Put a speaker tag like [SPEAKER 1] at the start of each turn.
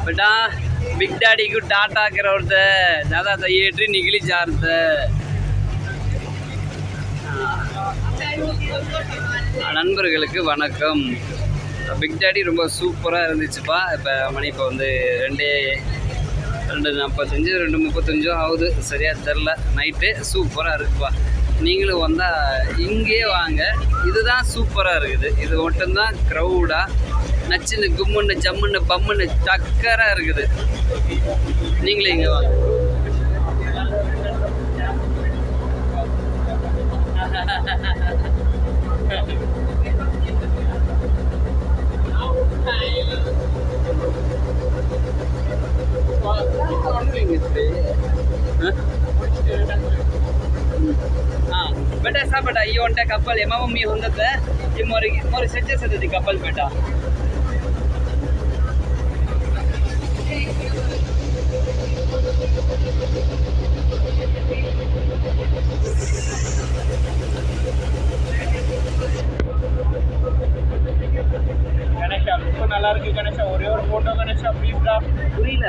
[SPEAKER 1] बेटा big daddy को टाटा करते दादा तो ये ट्री निकली जाते நண்பர்களுக்கு வணக்கம். பிக் டேடி ரொம்ப சூப்பராக இருந்துச்சுப்பா. இப்போ மணி இப்போ வந்து 2:45 2:35 ஆகுது, சரியாக தெரில. நைட்டு சூப்பராக இருக்குப்பா. நீங்களும் வந்தால் இங்கே வாங்க. இதுதான் சூப்பராக இருக்குது. இது மட்டும்தான் க்ரௌடாக நச்சுன்னு கும்முன்னு ஜம்முன்னு பம்முன்னு டக்கராக இருக்குது. நீங்களும் இங்கே வாங்க. बेटा ऐसा बेटा ये उनका कपल है मम्मी होता है ये मोरे सच्चे से दी कपल बेटा கணேஷா ரொம்ப நல்லா இருக்கு கணேஷா. ஒரே ஒரு போட்டோ கணேஷா ப்ளீஸ்டா. புரியல